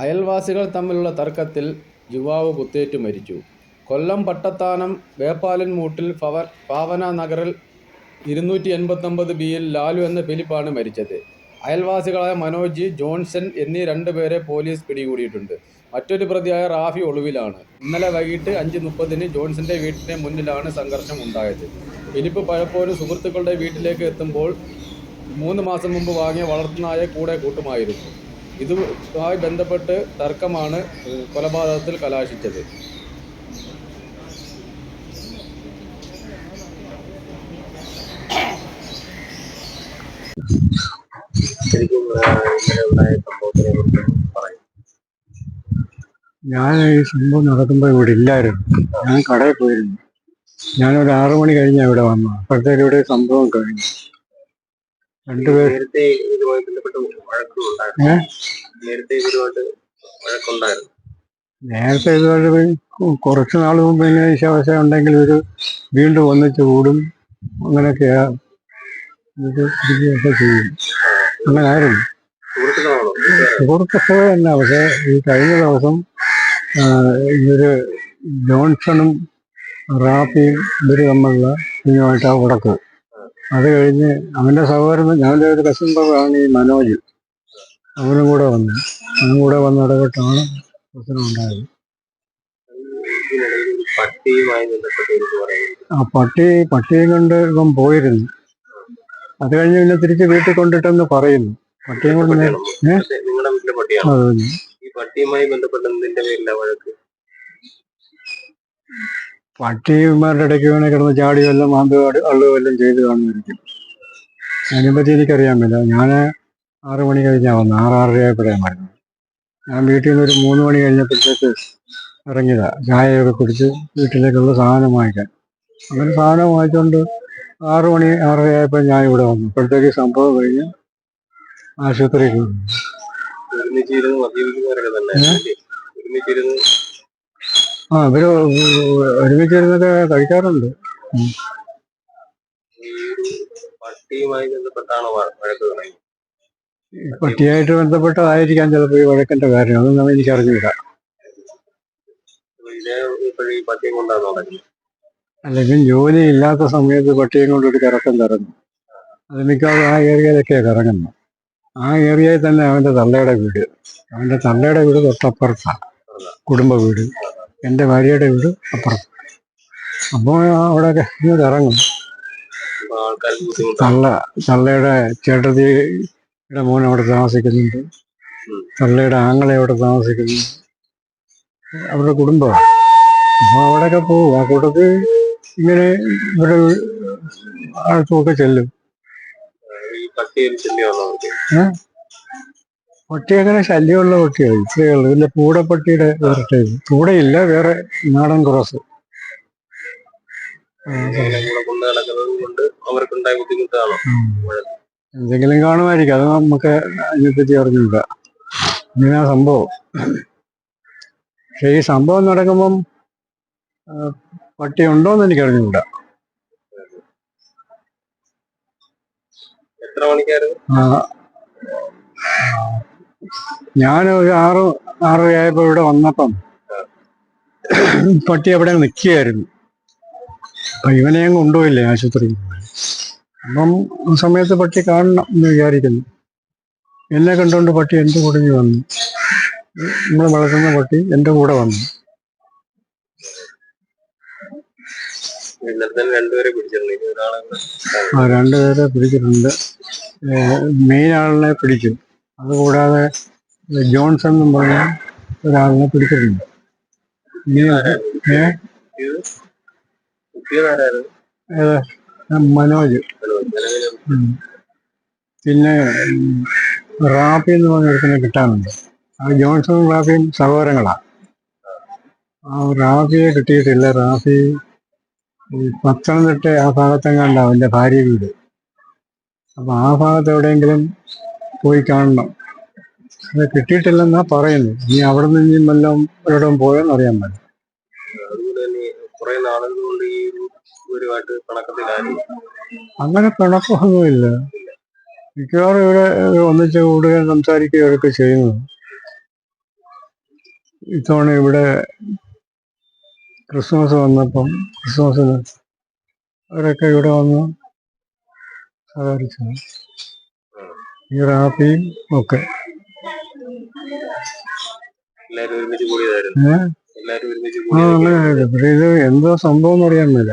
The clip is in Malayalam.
അയൽവാസികൾ തമ്മിലുള്ള തർക്കത്തിൽ യുവാവ് കുത്തേറ്റു മരിച്ചു. കൊല്ലം പട്ടത്താനം വേപ്പാലൻമൂട്ടിൽ പാവന നഗറിൽ 289 ബിയിൽ ലാലു എന്ന ഫിലിപ്പാണ് മരിച്ചത്. അയൽവാസികളായ മനോജ്, ജോൺസൺ എന്നീ രണ്ടുപേരെ പോലീസ് പിടികൂടിയിട്ടുണ്ട്. മറ്റൊരു പ്രതിയായ റാഫി ഒളിവിലാണ്. ഇന്നലെ വൈകിട്ട് 5:30 ജോൺസന്റെ വീട്ടിന് മുന്നിലാണ് സംഘർഷം ഉണ്ടായത്. ഫിലിപ്പ് പലപ്പോഴും സുഹൃത്തുക്കളുടെ വീട്ടിലേക്ക് എത്തുമ്പോൾ 3 മാസം മുമ്പ് വാങ്ങിയ വളർത്തുനായെ കൂടെ കൂട്ടുമായിരുന്നു. ഇതുമായി ബന്ധപ്പെട്ട് തർക്കമാണ് കൊലപാതകത്തിൽ കലാശിച്ചത്. ഞാൻ ഈ സംഭവം നടക്കുമ്പോൾ ഇവിടെ ഇല്ലായിരുന്നു. ഞാൻ കടയിൽ പോയിരുന്നു. ഞാനൊരു 6 മണി കഴിഞ്ഞാൽ ഇവിടെ വന്നു. അപ്പോഴത്തേക്ക് ഇവിടെ സംഭവം കഴിഞ്ഞു. രണ്ടുപേർ നേരത്തെ ഇതുമായിട്ട് കുറച്ചു നാൾ മുമ്പ് ഇങ്ങനെ ശവശ ഉണ്ടെങ്കിൽ ഒരു വീണ്ടും ഒന്നിച്ച് കൂടും. അങ്ങനെയൊക്കെയാ ചെയ്യും. അങ്ങനെ ആയിരുന്നു. സുഹൃത്തുക്കൾ തന്നെ. പക്ഷെ ഈ കഴിഞ്ഞ ദിവസം ഇവര് ജോൺസണും റാഫിയും ഇവര് തമ്മിലുള്ള ഇതുമായിട്ടാ ഉടക്ക്. അത് കഴിഞ്ഞ് അവന്റെ സഹോദരൻ, ഞങ്ങളുടെ ഒരു കസിൻ ബ്രദറാണ് ഈ മനോജ്. അവനും കൂടെ വന്ന് ഇടപെട്ടാണ് പ്രശ്നം ഉണ്ടായത്. ആ പട്ടിയും കൊണ്ട് ഇവൻ പോയിരുന്നു. അത് കഴിഞ്ഞ് പിന്നെ തിരിച്ച് വീട്ടിൽ കൊണ്ടിട്ടെന്ന് പറയുന്നു. പട്ടിയും കൊണ്ട് പട്ടിമാരുടെ ഇടയ്ക്ക് വേണേ കിടന്ന് ചാടി വല്ലതും മാന്തുകാട് അള്ളുവെല്ലാം ചെയ്ത് കാണുമായിരിക്കും. അതിനെപ്പറ്റി എനിക്കറിയാൻ പറ്റില്ല. ഞാൻ 6 മണി കഴിഞ്ഞാൽ വന്നു. 6-6:30 വരുന്നത്. ഞാൻ വീട്ടിൽ നിന്ന് ഒരു 3 മണി കഴിഞ്ഞപ്പോഴത്തേക്ക് ഇറങ്ങിയതാ, ചായയൊക്കെ കുടിച്ച് വീട്ടിലേക്കുള്ള സാധനം വാങ്ങിക്കാൻ. അങ്ങനെ സാധനം വാങ്ങിച്ചുകൊണ്ട് 6 മണി 6:30 ഞാൻ ഇവിടെ വന്നു. അപ്പോഴത്തേക്ക് സംഭവം കഴിഞ്ഞ് ആശുപത്രിയിൽ ഇവര് ഒരുമിച്ചിരുന്നൊക്കെ കഴിക്കാറുണ്ട്. പട്ടിയായിട്ട് ബന്ധപ്പെട്ടതായിരിക്കാം ചിലപ്പോൾ ഈ വഴക്കിന്റെ കാര്യം. അതൊന്നും എനിക്കറിഞ്ഞില്ല. അല്ലെങ്കിൽ ജോലി ഇല്ലാത്ത സമയത്ത് പട്ടിയും കൊണ്ടൊരു കറക്കം കറങ്ങും. അത് മിക്കവാറും ആ ഏരിയയിലൊക്കെയാണ് കറങ്ങുന്നത്. ആ ഏരിയയിൽ തന്നെ അവന്റെ തള്ളയുടെ വീട് തൊട്ടപ്പുറത്താണ് കുടുംബ വീട്. എൻ്റെ ഭാര്യയുടെ വീട് അപ്പുറത്ത്. അപ്പോൾ അവിടെയൊക്കെ ഇന്ന് ഇറങ്ങും. തള്ളയുടെ ചേട്ടത്തിയുടെ മോൻ അവിടെ താമസിക്കുന്നുണ്ട്. തള്ളയുടെ ആങ്ങളെ അവിടെ താമസിക്കുന്നുണ്ട്. അവരുടെ കുടുംബമാണ്. അപ്പോൾ അവിടെയൊക്കെ പോകും. ആ കൂട്ടത്തിൽ ഇങ്ങനെ ഇവിടെ ആൾക്കൊക്കെ ചെല്ലും. പട്ടി അങ്ങനെ ശല്യമുള്ള പട്ടിയാണ്. ഇത്രയേ ഉള്ളൂ. ഇതിന്റെ പൂടപ്പട്ടിയുടെ വേറെ ടൈപ്പ്. പൂടയില്ല, വേറെ നാടൻ ക്രോസ്. എന്തെങ്കിലും കാണുമായിരിക്കും. അത് നമുക്ക് അതിനെപ്പറ്റി അറിഞ്ഞില്ല. ഇങ്ങനെ സംഭവം. പക്ഷെ ഈ സംഭവം നടക്കുമ്പം പട്ടി ഉണ്ടോന്ന് എനിക്ക് അറിഞ്ഞില്ല. ഞാൻ ഒരു 6-6:30 ഇവിടെ വന്നപ്പം പട്ടി അവിടെ നിൽക്കുകയായിരുന്നു. അപ്പൊ ഇവനെ അങ്ങ് കൊണ്ടുപോയില്ലേ ആശുപത്രിയിൽ. അപ്പം ആ സമയത്ത് പട്ടി കാണണം എന്ന് വിചാരിക്കുന്നു. എന്നെ കണ്ടുകൊണ്ട് പട്ടി എൻ്റെ കൂടെ വന്നു. നമ്മൾ വളർത്തുന്ന പട്ടി എൻ്റെ കൂടെ വന്നു. രണ്ടുപേരെ പിടിച്ചിട്ടുണ്ട്. മെയിൻ ആളിനെ പിടിച്ചു. അതുകൂടാതെ ജോൺസൺ എന്നും പറഞ്ഞ ഒരാളിനെ പിടിച്ചിട്ടുണ്ട്. മനോജ്. പിന്നെ റാഫി എന്ന് പറഞ്ഞ ഒരുത്തിനെ കിട്ടാനുണ്ട്. ആ ജോൺസണും റാഫിയും സഹോദരങ്ങളാ. ആ റാഫിയെ കിട്ടിയിട്ടില്ല. റാഫി പത്തനംതിട്ട ആ ഭാഗത്തെങ്ങാണ്ട അവന്റെ ഭാര്യ വീട്. അപ്പൊ ആ ഭാഗത്ത് എവിടെയെങ്കിലും പോയി കാണണം. അത് കിട്ടിയിട്ടില്ലെന്നാ പറയുന്നു. ഇനി അവിടെ നിന്ന് വല്ലതും ഒരിടം പോയെന്ന് അറിയാൻ പറ്റും. അങ്ങനെ പിണക്കമൊന്നുമില്ല. മിക്കവാറും ഇവിടെ ഒന്നിച്ച് കൂടുകയും സംസാരിക്കുകയൊക്കെ ചെയ്യുന്നത്. ഇത്തവണ ഇവിടെ ക്രിസ്മസിന് അവരൊക്കെ ഇവിടെ വന്ന് സഹകരിച്ചു. ഈ റാപ്പിയും ഒക്കെ എല്ലാരും ഒരുമിച്ച് കൂടിയതായിരുന്നു. ഏഹ് എല്ലാരും ഒരുമിച്ച് ആ അങ്ങനെ. കൂടിയതൊക്കെ പക്ഷെ ഇത് എന്തോ സംഭവം എന്ന് അറിയാൻ മേല.